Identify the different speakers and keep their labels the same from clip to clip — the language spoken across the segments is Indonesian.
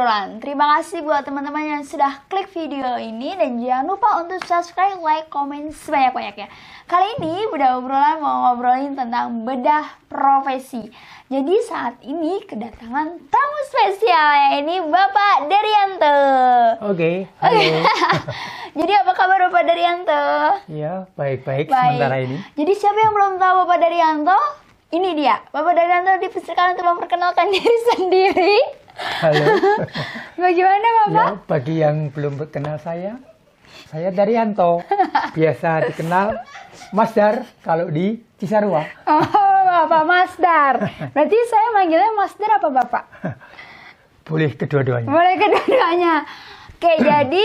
Speaker 1: obrolan. Terima kasih buat teman-teman yang sudah klik video ini dan jangan lupa untuk subscribe, like, komen sebanyak-banyaknya. Kali ini Bedah Obrolan mau ngobrolin tentang bedah profesi. Jadi saat ini kedatangan tamu spesial, ini Bapak Daryanto.
Speaker 2: Oke, halo.
Speaker 1: Jadi apa kabar Bapak Daryanto?
Speaker 2: Ya, baik-baik sementara ini.
Speaker 1: Jadi siapa yang belum tahu Bapak Daryanto? Ini dia, Bapak Daryanto dipersilakan untuk memperkenalkan diri sendiri.
Speaker 2: Halo.
Speaker 1: Bagaimana Bapak?
Speaker 2: Ya, bagi yang belum kenal saya Daryanto. Biasa dikenal Mas Dar kalau di Cisarua.
Speaker 1: Oh, Bapak Mas Dar. Berarti saya manggilnya Mas Dar apa Bapak?
Speaker 2: Boleh kedua-duanya.
Speaker 1: Boleh kedua-duanya. Oke, jadi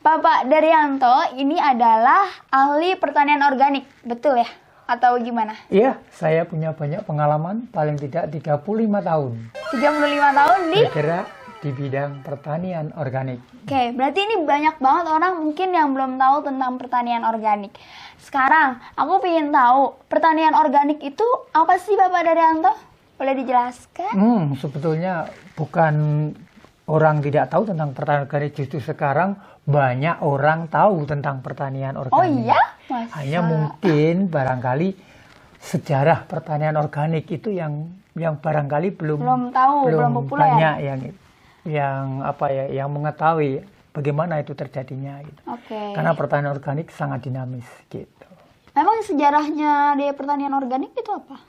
Speaker 1: Bapak Daryanto ini adalah ahli pertanian organik, betul ya? Atau gimana?
Speaker 2: Iya, saya punya banyak pengalaman, paling tidak 35 tahun.
Speaker 1: 35 tahun di?
Speaker 2: Bergerak di bidang pertanian organik.
Speaker 1: Oke, berarti ini banyak banget orang mungkin yang belum tahu tentang pertanian organik. Sekarang, aku pengen tahu, pertanian organik itu apa sih Bapak Daryanto? Boleh dijelaskan?
Speaker 2: Sebetulnya bukan orang tidak tahu tentang pertanian organik, justru sekarang banyak orang tahu tentang pertanian organik.
Speaker 1: Oh iya? Masa?
Speaker 2: Hanya mungkin barangkali sejarah pertanian organik itu yang barangkali belum
Speaker 1: tahu, belum populer.
Speaker 2: Banyak yang mengetahui bagaimana itu terjadinya gitu.
Speaker 1: Oke.
Speaker 2: Karena pertanian organik sangat dinamis gitu.
Speaker 1: Memang sejarahnya di pertanian organik itu apa?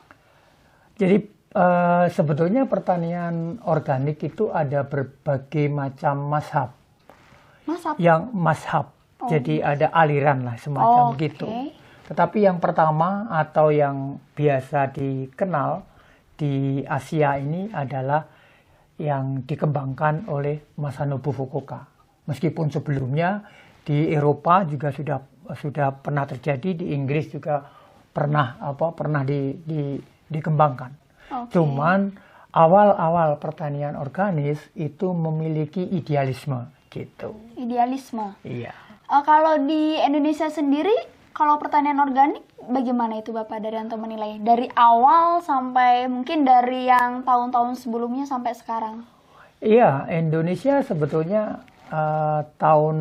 Speaker 2: Jadi sebetulnya pertanian organik itu ada berbagai macam mazhab. Mazhab.
Speaker 1: Oh.
Speaker 2: Jadi ada aliran lah semacam gitu. Tetapi yang pertama atau yang biasa dikenal di Asia ini adalah yang dikembangkan oleh Masanobu Fukuoka. Meskipun sebelumnya di Eropa juga sudah pernah terjadi, di Inggris juga pernah dikembangkan. Cuman awal-awal pertanian organis itu memiliki idealisme gitu. Idealisme? Iya.
Speaker 1: Kalau di Indonesia sendiri, kalau pertanian organik bagaimana itu Bapak Daryanto menilai? Dari awal sampai mungkin dari yang tahun-tahun sebelumnya sampai sekarang.
Speaker 2: Iya, Indonesia sebetulnya tahun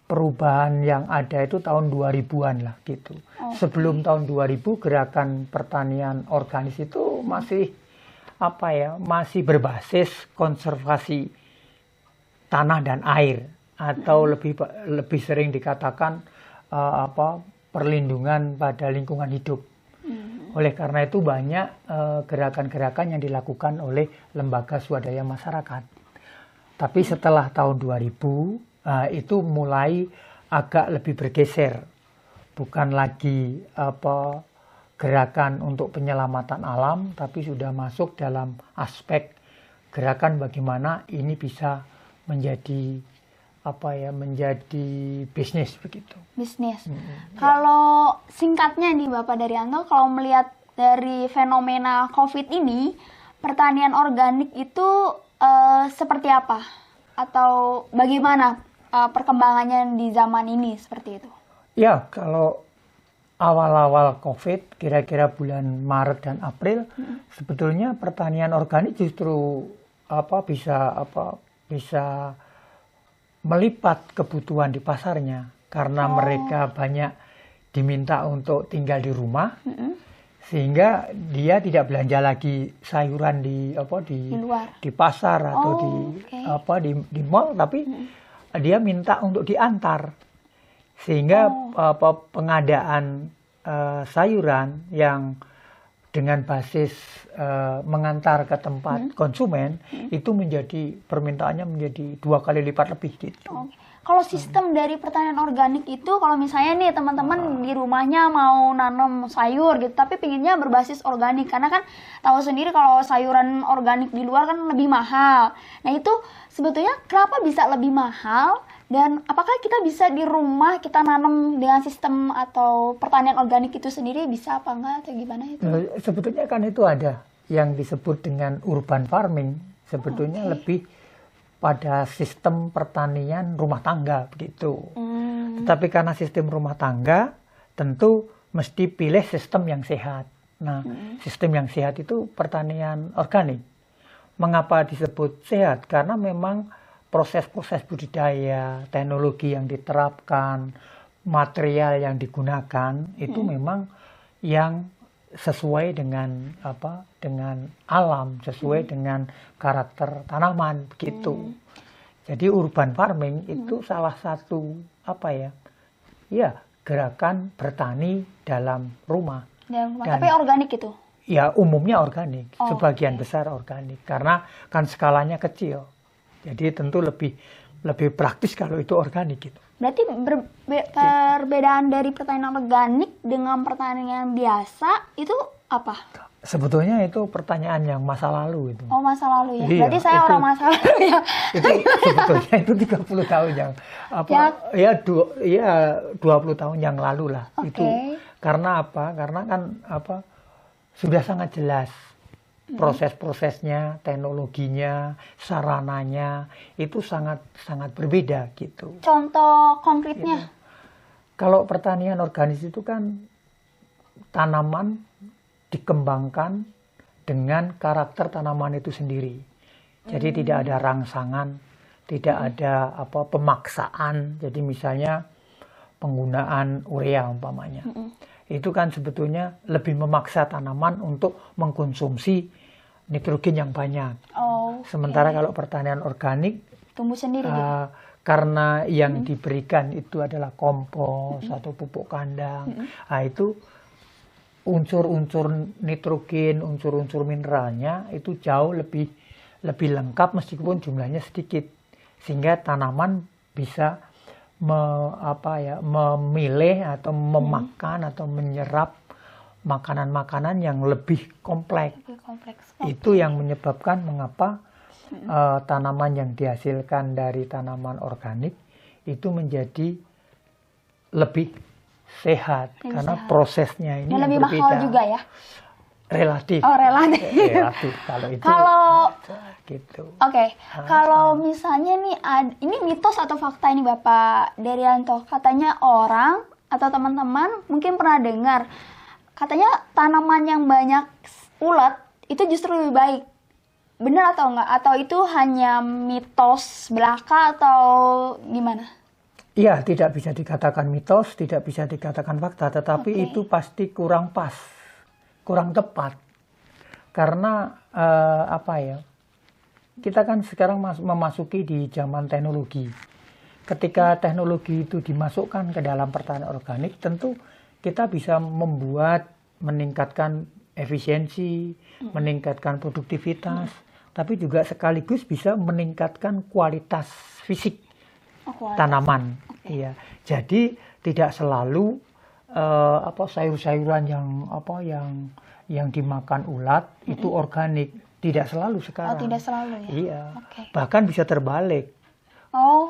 Speaker 2: perubahan yang ada itu tahun 2000-an lah gitu. Sebelum tahun 2000 gerakan pertanian organis itu masih berbasis konservasi tanah dan air atau lebih sering dikatakan perlindungan pada lingkungan hidup. Oleh karena itu banyak gerakan-gerakan yang dilakukan oleh lembaga swadaya masyarakat. Tapi setelah tahun 2000 itu mulai agak lebih bergeser. Bukan lagi gerakan untuk penyelamatan alam, tapi sudah masuk dalam aspek gerakan bagaimana ini bisa menjadi bisnis begitu. Bisnis.
Speaker 1: Kalau singkatnya nih Bapak Daryanto, kalau melihat dari fenomena COVID ini, pertanian organik itu seperti apa? Atau bagaimana perkembangannya di zaman ini seperti itu?
Speaker 2: Ya, kalau awal-awal COVID, kira-kira bulan Maret dan April, sebetulnya pertanian organik justru bisa melipat kebutuhan di pasarnya karena mereka banyak diminta untuk tinggal di rumah, sehingga dia tidak belanja lagi sayuran di pasar atau di mall, tapi dia minta untuk diantar, sehingga pengadaan sayuran yang dengan basis mengantar ke tempat konsumen itu permintaannya menjadi 2 kali lipat lebih gitu.
Speaker 1: Kalau sistem dari pertanian organik itu, kalau misalnya nih teman-teman di rumahnya mau nanam sayur gitu, tapi pinginnya berbasis organik, karena kan tahu sendiri kalau sayuran organik di luar kan lebih mahal. Nah itu sebetulnya kenapa bisa lebih mahal? Dan apakah kita bisa di rumah kita nanam dengan sistem atau pertanian organik itu sendiri, bisa apa enggak atau gimana itu?
Speaker 2: Sebetulnya kan itu ada yang disebut dengan urban farming, sebetulnya lebih pada sistem pertanian rumah tangga begitu. Tetapi karena sistem rumah tangga tentu mesti pilih sistem yang sehat. Nah, sistem yang sehat itu pertanian organik. Mengapa disebut sehat? Karena memang proses-proses budidaya, teknologi yang diterapkan, material yang digunakan itu memang yang sesuai dengan dengan alam, sesuai dengan karakter tanaman begitu. Jadi urban farming itu salah satu gerakan bertani dalam rumah.
Speaker 1: Tapi organik itu?
Speaker 2: Ya umumnya organik, sebagian besar organik karena kan skalanya kecil. Jadi tentu lebih praktis kalau itu organik gitu.
Speaker 1: Berarti perbedaan dari pertanian organik dengan pertanian biasa itu apa?
Speaker 2: Sebetulnya itu pertanyaan yang masa lalu itu.
Speaker 1: Oh, masa lalu ya.
Speaker 2: Iya,
Speaker 1: Berarti saya orang masa lalu ya.
Speaker 2: Itu sebetulnya itu 30 tahun yang 20 tahun yang lalu lah. Itu karena apa? Karena kan sudah sangat jelas proses-prosesnya, teknologinya, sarananya itu sangat berbeda gitu.
Speaker 1: Contoh konkretnya?
Speaker 2: Kalau pertanian organik itu kan tanaman dikembangkan dengan karakter tanaman itu sendiri. Jadi tidak ada rangsangan, tidak ada pemaksaan. Jadi misalnya penggunaan urea umpamanya. Itu kan sebetulnya lebih memaksa tanaman untuk mengkonsumsi nitrogen yang banyak. Sementara kalau pertanian organik
Speaker 1: tumbuh sendiri gitu.
Speaker 2: Karena yang diberikan itu adalah kompos atau pupuk kandang. Nah, itu unsur-unsur nitrogen, unsur-unsur mineralnya itu jauh lebih lengkap meskipun jumlahnya sedikit. Sehingga tanaman bisa memilih atau memakan atau menyerap makanan-makanan yang lebih kompleks. Itu yang menyebabkan mengapa tanaman yang dihasilkan dari tanaman organik itu menjadi lebih sehat karena prosesnya ini
Speaker 1: lebih
Speaker 2: berbeda.
Speaker 1: mahal juga ya.
Speaker 2: Relatif.
Speaker 1: Relatif
Speaker 2: kalau itu. Gitu.
Speaker 1: Kalau misalnya nih ini mitos atau fakta ini Bapak Daryanto, katanya orang atau teman-teman mungkin pernah dengar katanya tanaman yang banyak ulat itu justru lebih baik. Benar atau enggak? Atau itu hanya mitos belaka atau gimana?
Speaker 2: Iya, tidak bisa dikatakan mitos, tidak bisa dikatakan fakta, tetapi itu pasti kurang pas, kurang tepat. Karena kita kan sekarang memasuki di zaman teknologi. Ketika teknologi itu dimasukkan ke dalam pertanian organik, tentu kita bisa meningkatkan efisiensi, meningkatkan produktivitas, tapi juga sekaligus bisa meningkatkan kualitas fisik tanaman. Iya. Jadi tidak selalu sayur-sayuran yang dimakan ulat itu organik. Tidak selalu sekarang.
Speaker 1: Tidak selalu ya.
Speaker 2: Iya. Bahkan bisa terbalik.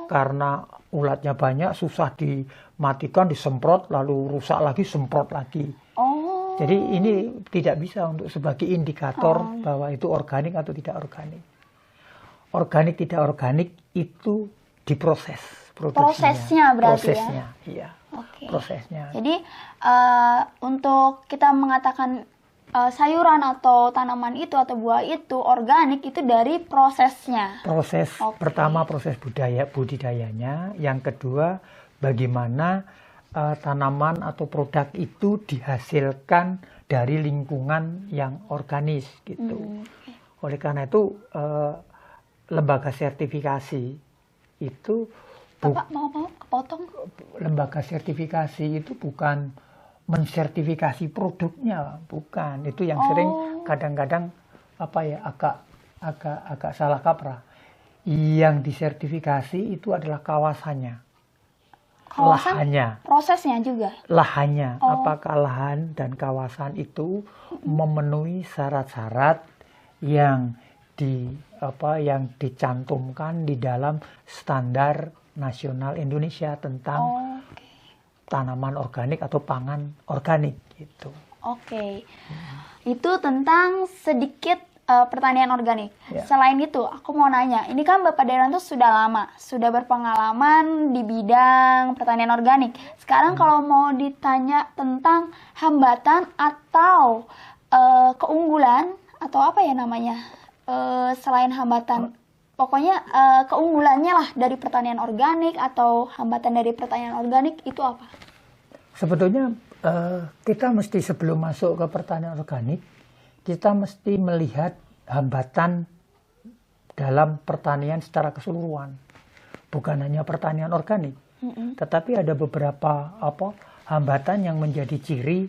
Speaker 2: Karena ulatnya banyak, susah dimatikan, disemprot, lalu rusak lagi, semprot lagi. Jadi ini tidak bisa untuk sebagai indikator bahwa itu organik atau tidak organik. Organik tidak organik itu diproses
Speaker 1: prosesnya berarti
Speaker 2: prosesnya, iya. Prosesnya.
Speaker 1: Jadi untuk kita mengatakan sayuran atau tanaman itu atau buah itu organik itu dari prosesnya.
Speaker 2: Proses pertama proses budidayanya, yang kedua bagaimana tanaman atau produk itu dihasilkan dari lingkungan yang organis gitu. Oleh karena itu lembaga sertifikasi itu
Speaker 1: Bapak mau kepotong?
Speaker 2: Lembaga sertifikasi itu bukan mensertifikasi produknya, bukan. Itu yang sering kadang-kadang agak salah kaprah. Yang disertifikasi itu adalah kawasannya. Lahannya.
Speaker 1: Prosesnya juga.
Speaker 2: Lahannya, apakah lahan dan kawasan itu memenuhi syarat-syarat yang dicantumkan di dalam standar nasional Indonesia tentang tanaman organik atau pangan organik gitu.
Speaker 1: Itu tentang sedikit pertanian organik. Selain itu, aku mau nanya, ini kan Bapak Daryanto sudah lama, sudah berpengalaman di bidang pertanian organik. Sekarang kalau mau ditanya tentang hambatan atau keunggulan atau apa ya namanya, selain hambatan, pokoknya keunggulannya lah dari pertanian organik atau hambatan dari pertanian organik itu apa?
Speaker 2: Sebetulnya kita mesti sebelum masuk ke pertanian organik, kita mesti melihat hambatan dalam pertanian secara keseluruhan. Bukan hanya pertanian organik, tetapi ada beberapa hambatan yang menjadi ciri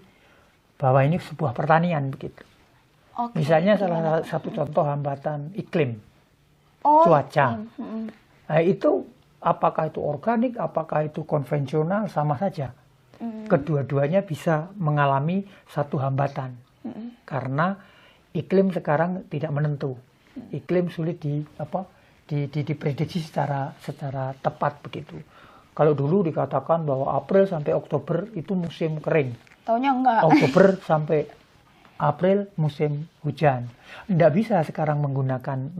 Speaker 2: bahwa ini sebuah pertanian begitu.
Speaker 1: Oke,
Speaker 2: Misalnya
Speaker 1: gimana?
Speaker 2: salah satu contoh hambatan iklim,
Speaker 1: Oh,
Speaker 2: cuaca.
Speaker 1: iklim.
Speaker 2: Nah, itu apakah itu organik, apakah itu konvensional, sama saja. Kedua-duanya bisa mengalami satu hambatan. Karena iklim sekarang tidak menentu. Iklim sulit diprediksi secara tepat begitu. Kalau dulu dikatakan bahwa April sampai Oktober itu musim kering.
Speaker 1: Taunya enggak.
Speaker 2: Oktober sampai April musim hujan. Tidak bisa sekarang menggunakan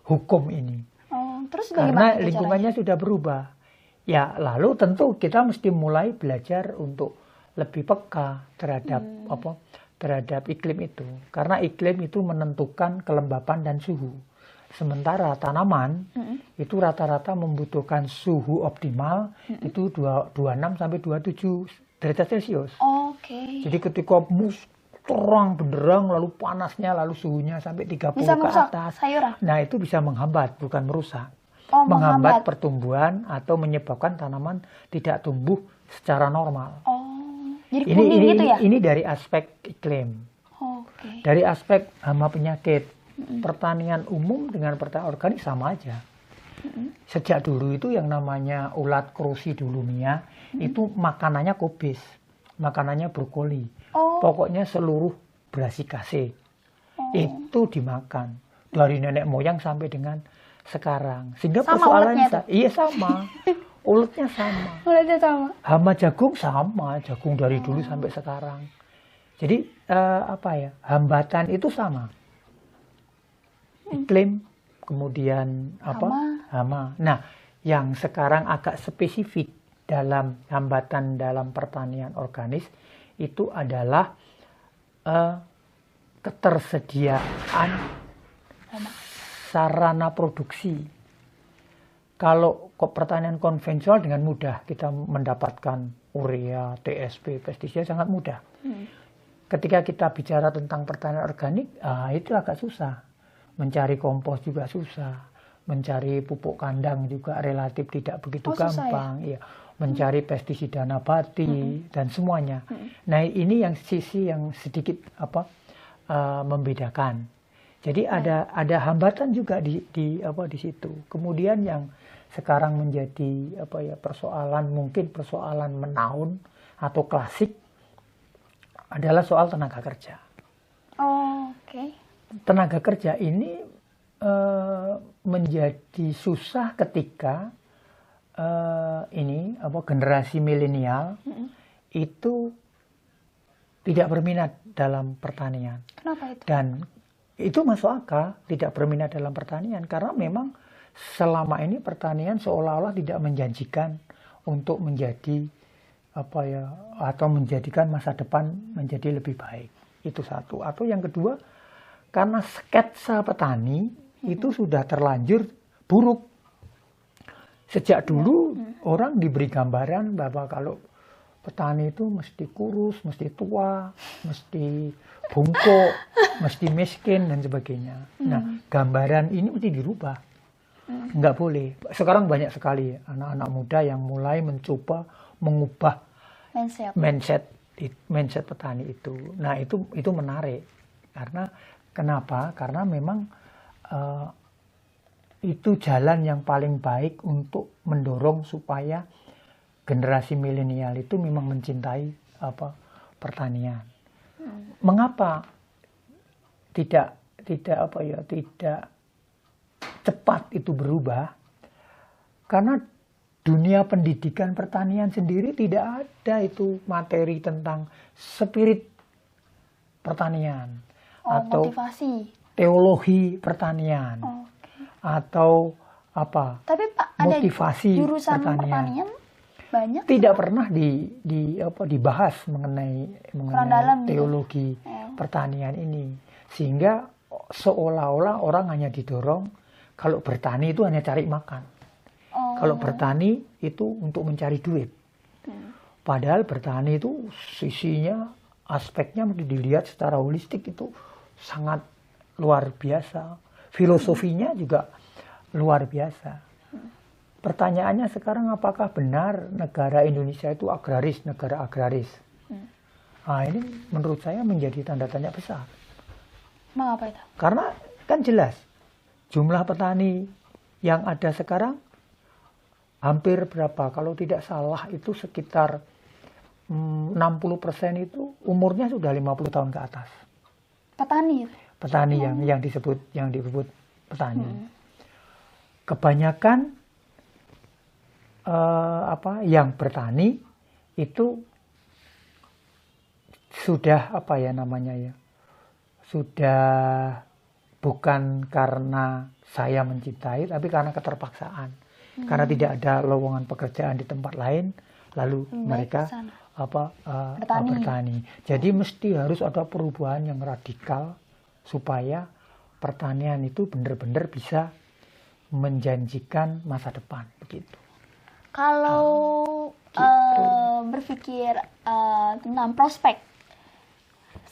Speaker 2: hukum ini.
Speaker 1: Oh, terus
Speaker 2: Karena
Speaker 1: bagaimana itu
Speaker 2: lingkungannya sudah berubah. Ya, lalu tentu kita mesti mulai belajar untuk lebih peka terhadap iklim itu. Karena iklim itu menentukan kelembapan dan suhu. Sementara tanaman itu rata-rata membutuhkan suhu optimal itu 26 sampai 27 derajat Celcius.
Speaker 1: Oke.
Speaker 2: Jadi ketika terang benderang lalu panasnya lalu suhunya sampai 30
Speaker 1: Bisa
Speaker 2: ke
Speaker 1: merusak
Speaker 2: atas.
Speaker 1: sayuran?
Speaker 2: Nah, itu bisa menghambat, bukan merusak.
Speaker 1: Oh,
Speaker 2: Menghambat pertumbuhan atau menyebabkan tanaman tidak tumbuh secara normal.
Speaker 1: Oh, jadi kuning gitu ya?
Speaker 2: Ini dari aspek iklim.
Speaker 1: Oke.
Speaker 2: Dari aspek hama penyakit, pertanian umum dengan pertanian organik sama aja. Sejak dulu itu yang namanya ulat Crocidolumia itu makanannya kobis, makanannya brokoli.
Speaker 1: Oh.
Speaker 2: Pokoknya seluruh brassicase itu dimakan dari nenek moyang sampai dengan sekarang. Sehingga
Speaker 1: Sama
Speaker 2: persoalannya
Speaker 1: uletnya
Speaker 2: iya sama. Uletnya sama.
Speaker 1: Uletnya sama.
Speaker 2: Hama jagung sama, jagung dari dulu sampai sekarang. Jadi hambatan itu sama. Iklim, kemudian hama. Nah, yang sekarang agak spesifik dalam hambatan dalam pertanian organis itu adalah ketersediaan sarana produksi. Kalau pertanian konvensional dengan mudah kita mendapatkan urea, TSP, pestisida sangat mudah. Ketika kita bicara tentang pertanian organik, itu agak susah. Mencari kompos juga susah. Mencari pupuk kandang juga relatif tidak begitu gampang. Ya? Mencari pestisida nabati dan semuanya. Nah, ini yang sisi yang sedikit membedakan. Jadi ada hambatan juga di situ. Kemudian yang sekarang menjadi mungkin persoalan menaun atau klasik adalah soal tenaga kerja.
Speaker 1: Oh, oke.
Speaker 2: Tenaga kerja ini menjadi susah ketika generasi milenial itu tidak berminat dalam pertanian.
Speaker 1: Kenapa itu?
Speaker 2: Dan itu masuk akal tidak berminat dalam pertanian karena memang selama ini pertanian seolah-olah tidak menjanjikan untuk menjadi atau menjadikan masa depan menjadi lebih baik. Itu satu. Atau yang kedua, karena sketsa petani itu sudah terlanjur buruk. Sejak dulu orang diberi gambaran bahwa kalau petani itu mesti kurus, mesti tua, mesti bungkuk, mesti miskin dan sebagainya. Nah, gambaran ini mesti dirubah. Nggak boleh. Sekarang banyak sekali anak-anak muda yang mulai mencoba mengubah mindset petani itu. Nah, itu menarik. Karena kenapa? Karena memang itu jalan yang paling baik untuk mendorong supaya generasi milenial itu memang mencintai pertanian. Mengapa tidak cepat itu berubah? Karena dunia pendidikan pertanian sendiri tidak ada itu materi tentang spirit pertanian atau
Speaker 1: motivasi,
Speaker 2: teologi pertanian atau
Speaker 1: Tapi Pak, ada
Speaker 2: motivasi
Speaker 1: jurusan pertanian banyak
Speaker 2: tidak pernah dibahas mengenai teologi pertanian ini, sehingga seolah-olah orang hanya didorong kalau bertani itu hanya cari makan. Kalau bertani itu untuk mencari duit. Padahal bertani itu sisinya, aspeknya dilihat secara holistik itu sangat luar biasa. Filosofinya juga luar biasa. Pertanyaannya sekarang, apakah benar negara Indonesia itu agraris, negara agraris? Nah, ini menurut saya menjadi tanda tanya besar.
Speaker 1: Mengapa itu?
Speaker 2: Karena kan jelas jumlah petani yang ada sekarang hampir berapa? Kalau tidak salah itu sekitar 60% itu umurnya sudah 50 tahun ke atas.
Speaker 1: Petani.
Speaker 2: Petani yang disebut petani. Kebanyakan yang bertani itu sudah sudah bukan karena saya mencintai, tapi karena keterpaksaan. Karena tidak ada lowongan pekerjaan di tempat lain, lalu mereka bertani. Jadi mesti harus ada perubahan yang radikal supaya pertanian itu benar-benar bisa menjanjikan masa depan, begitu.
Speaker 1: Kalau berpikir tentang prospek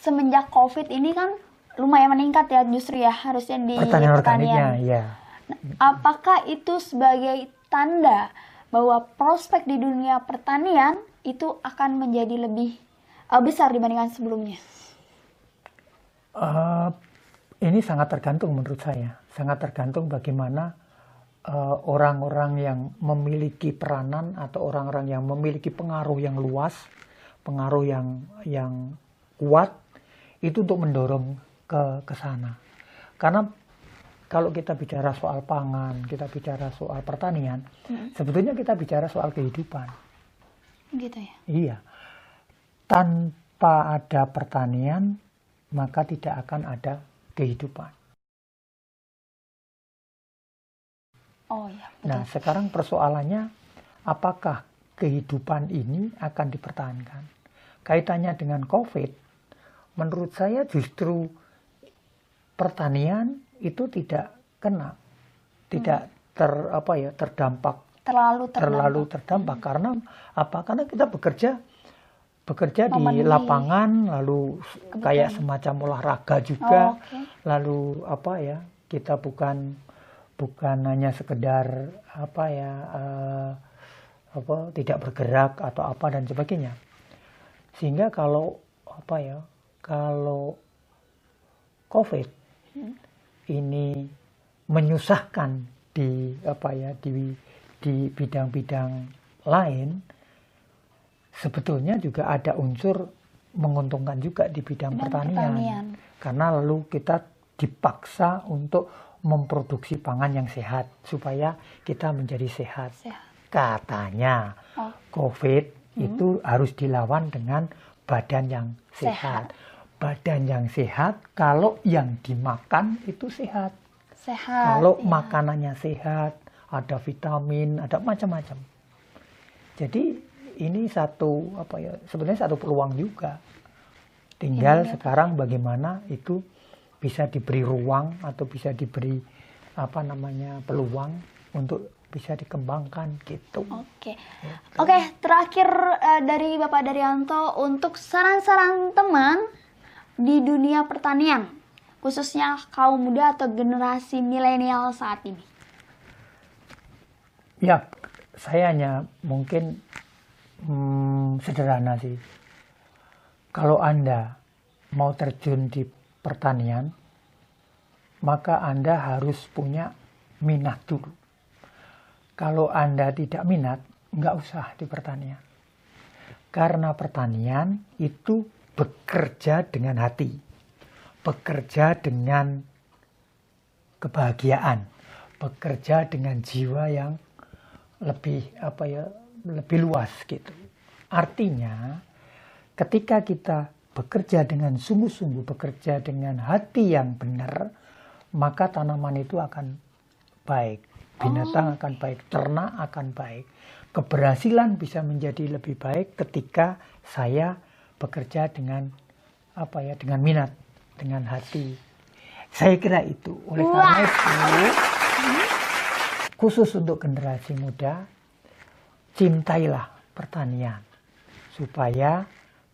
Speaker 1: semenjak COVID ini kan lumayan meningkat ya, justru ya harusnya di
Speaker 2: pertanian organiknya, ya.
Speaker 1: Apakah itu sebagai tanda bahwa prospek di dunia pertanian itu akan menjadi lebih besar dibandingkan sebelumnya?
Speaker 2: Ini sangat tergantung menurut saya. Sangat tergantung bagaimana orang-orang yang memiliki peranan atau orang-orang yang memiliki pengaruh yang luas, pengaruh yang kuat, itu untuk mendorong ke sana. Karena kalau kita bicara soal pangan, kita bicara soal pertanian, sebetulnya kita bicara soal kehidupan.
Speaker 1: Gitu ya?
Speaker 2: Iya. Tanpa ada pertanian, maka tidak akan ada kehidupan.
Speaker 1: Oh iya, betul.
Speaker 2: Nah, sekarang persoalannya, apakah kehidupan ini akan dipertahankan? Kaitannya dengan COVID, menurut saya justru pertanian itu tidak kena, tidak terdampak, terlalu terdampak. Karena apa? Karena kita bekerja di lapangan, lalu kayak semacam olahraga juga, lalu kita bukan hanya sekedar tidak bergerak atau apa dan sebagainya. Sehingga kalau COVID ini menyusahkan di bidang-bidang lain, sebetulnya juga ada unsur menguntungkan juga di bidang pertanian. Karena lalu kita dipaksa untuk memproduksi pangan yang sehat supaya kita menjadi sehat. Katanya COVID itu harus dilawan dengan badan yang sehat. Badan yang sehat kalau yang dimakan itu sehat. Kalau makanannya sehat, ada vitamin, ada macam-macam. Jadi ini sebenarnya satu peluang juga. Tinggal sekarang bagaimana itu bisa diberi ruang atau bisa diberi peluang untuk bisa dikembangkan gitu.
Speaker 1: Oke, terakhir dari Bapak Daryanto, untuk saran-saran teman di dunia pertanian, khususnya kaum muda atau generasi milenial saat ini.
Speaker 2: Ya, saya hanya mungkin sederhana sih. Kalau Anda mau terjun di pertanian, maka Anda harus punya minat dulu. Kalau Anda tidak minat, nggak usah di pertanian. Karena pertanian itu bekerja dengan hati, bekerja dengan kebahagiaan, bekerja dengan jiwa yang lebih luas gitu. Artinya, ketika kita bekerja dengan sungguh-sungguh, bekerja dengan hati yang benar, maka tanaman itu akan baik, binatang akan baik, ternak akan baik. Keberhasilan bisa menjadi lebih baik ketika saya bekerja dengan dengan minat, dengan hati. Saya kira itu. Oleh karena itu, khusus untuk generasi muda, cintailah pertanian. Supaya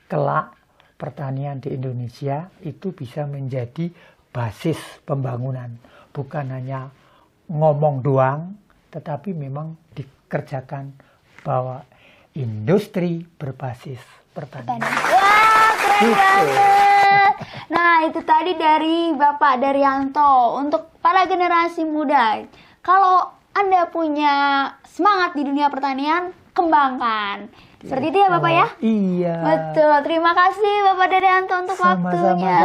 Speaker 2: kelak pertanian di Indonesia itu bisa menjadi basis pembangunan. Bukan hanya ngomong doang, tetapi memang dikerjakan bahwa industri berbasis pertanian.
Speaker 1: Wah, keren banget. Nah, itu tadi dari Bapak Daryanto. Untuk para generasi muda, kalau Anda punya semangat di dunia pertanian, kembangkan. Seperti itu ya Bapak ya?
Speaker 2: Iya.
Speaker 1: Betul. Terima kasih Bapak Daryanto untuk waktunya.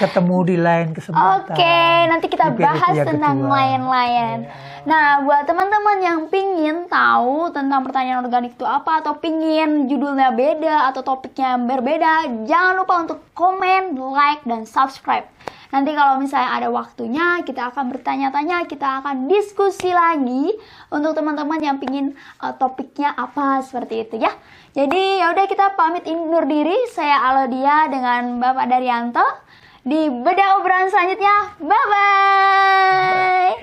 Speaker 2: Ketemu di lain kesempatan.
Speaker 1: Oke, nanti kita
Speaker 2: Di
Speaker 1: bahas
Speaker 2: PDP yang
Speaker 1: tentang
Speaker 2: kedua.
Speaker 1: lain-lain. Nah, buat teman-teman yang pingin tahu tentang pertanian organik itu apa, atau pingin judulnya beda, atau topiknya berbeda, jangan lupa untuk komen, like, dan subscribe. Nanti kalau misalnya ada waktunya, kita akan bertanya-tanya, kita akan diskusi lagi untuk teman-teman yang pingin topiknya apa, seperti itu ya. Jadi yaudah, kita pamit undur diri. Saya Alodia dengan Bapak Daryanto. Di bedah obrolan selanjutnya. Bye-bye.